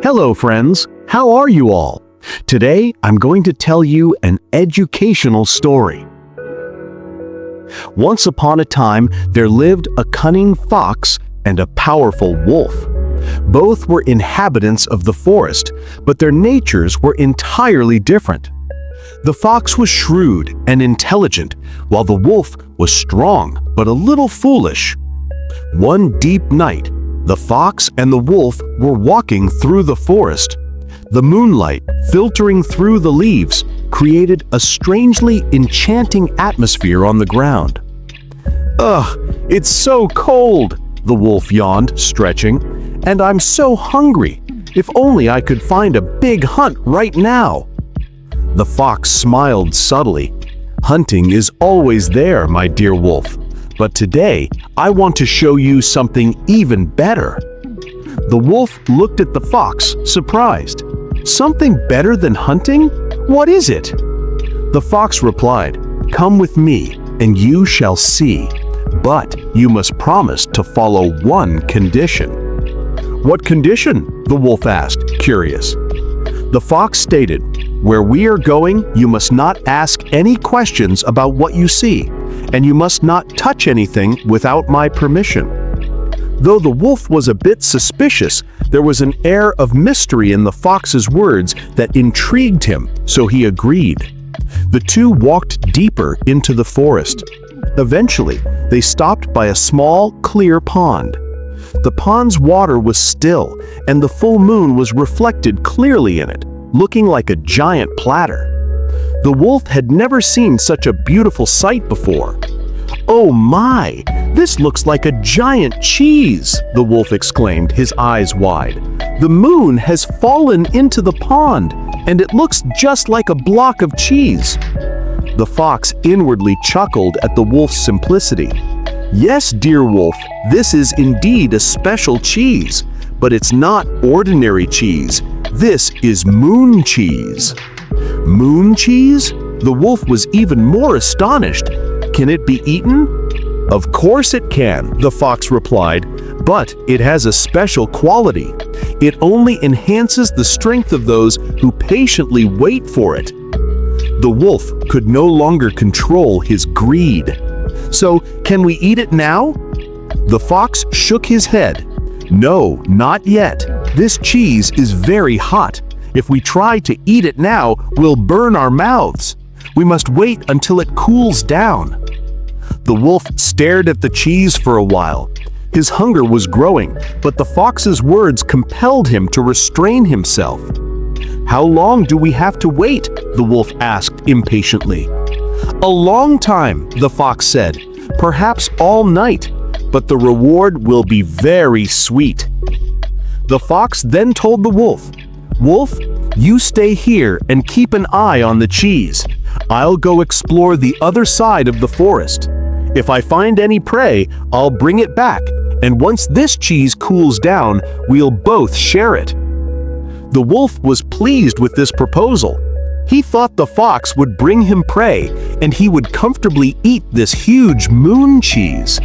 Hello friends, how are you all? Today I'm going to tell you an educational story. Once upon a time there lived a cunning fox and a powerful wolf. Both were inhabitants of the forest, but their natures were entirely different. The fox was shrewd and intelligent, while the wolf was strong but a little foolish. One deep night, the fox and the wolf were walking through the forest. The moonlight, filtering through the leaves, created a strangely enchanting atmosphere on the ground. "Ugh, it's so cold," the wolf yawned, stretching, "and I'm so hungry. If only I could find a big hunt right now." The fox smiled subtly. "Hunting is always there, my dear wolf. But today, I want to show you something even better." The wolf looked at the fox, surprised. "Something better than hunting? What is it?" The fox replied, "Come with me, and you shall see. But you must promise to follow one condition." "What condition?" the wolf asked, curious. The fox stated, "Where we are going, you must not ask any questions about what you see, and you must not touch anything without my permission." Though the wolf was a bit suspicious, there was an air of mystery in the fox's words that intrigued him, so he agreed. The two walked deeper into the forest. Eventually, they stopped by a small, clear pond. The pond's water was still, and the full moon was reflected clearly in it, looking like a giant platter. The wolf had never seen such a beautiful sight before. "Oh my! This looks like a giant cheese!" the wolf exclaimed, his eyes wide. "The moon has fallen into the pond, and it looks just like a block of cheese." The fox inwardly chuckled at the wolf's simplicity. "Yes, dear wolf, this is indeed a special cheese, but it's not ordinary cheese. This is moon cheese." "Moon cheese?" The wolf was even more astonished. "Can it be eaten?" "Of course it can," the fox replied, "but it has a special quality. It only enhances the strength of those who patiently wait for it." The wolf could no longer control his greed. "So, can we eat it now?" The fox shook his head. "No, not yet. This cheese is very hot. If we try to eat it now, we'll burn our mouths. We must wait until it cools down." The wolf stared at the cheese for a while. His hunger was growing, but the fox's words compelled him to restrain himself. "How long do we have to wait?" the wolf asked impatiently. "A long time," the fox said. "Perhaps all night, but the reward will be very sweet." The fox then told the wolf, "Wolf, you stay here and keep an eye on the cheese. I'll go explore the other side of the forest. If I find any prey, I'll bring it back, and once this cheese cools down, we'll both share it." The wolf was pleased with this proposal. He thought the fox would bring him prey, and he would comfortably eat this huge moon cheese.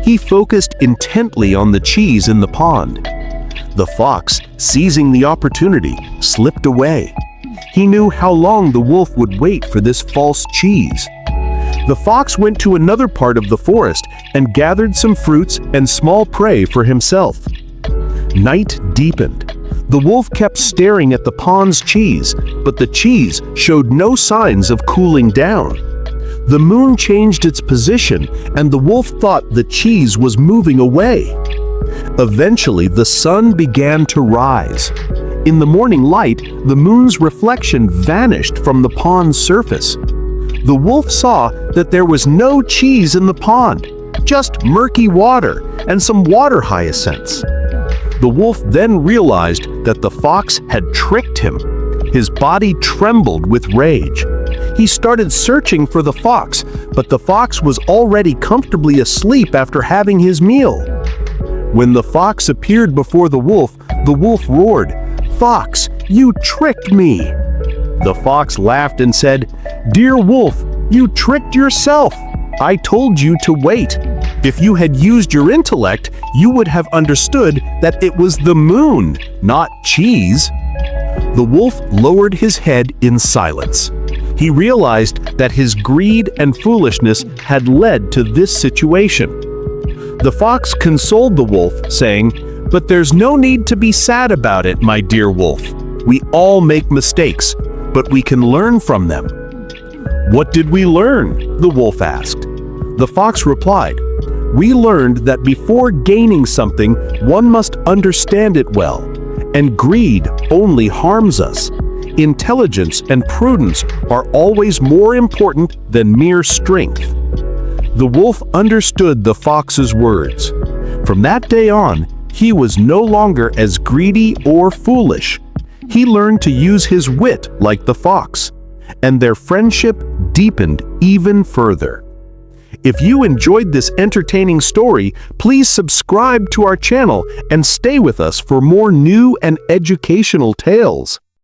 He focused intently on the cheese in the pond. The fox, seizing the opportunity, slipped away. He knew how long the wolf would wait for this false cheese. The fox went to another part of the forest and gathered some fruits and small prey for himself. Night deepened. The wolf kept staring at the pond's cheese, but the cheese showed no signs of cooling down. The moon changed its position, and the wolf thought the cheese was moving away. Eventually, the sun began to rise. In the morning light, the moon's reflection vanished from the pond's surface. The wolf saw that there was no cheese in the pond, just murky water and some water hyacinths. The wolf then realized that the fox had tricked him. His body trembled with rage. He started searching for the fox, but the fox was already comfortably asleep after having his meal. When the fox appeared before the wolf roared, "Fox, you tricked me!" The fox laughed and said, "Dear wolf, you tricked yourself. I told you to wait. If you had used your intellect, you would have understood that it was the moon, not cheese. The wolf lowered his head in silence. He realized that his greed and foolishness had led to this situation. The fox consoled the wolf, saying, "But there's no need to be sad about it, my dear wolf. We all make mistakes, but we can learn from them." "What did we learn?" the wolf asked. The fox replied, "We learned that before gaining something, one must understand it well, and greed only harms us. Intelligence and prudence are always more important than mere strength." The wolf understood the fox's words. From that day on, he was no longer as greedy or foolish. He learned to use his wit like the fox, and their friendship deepened even further. If you enjoyed this entertaining story, please subscribe to our channel and stay with us for more new and educational tales.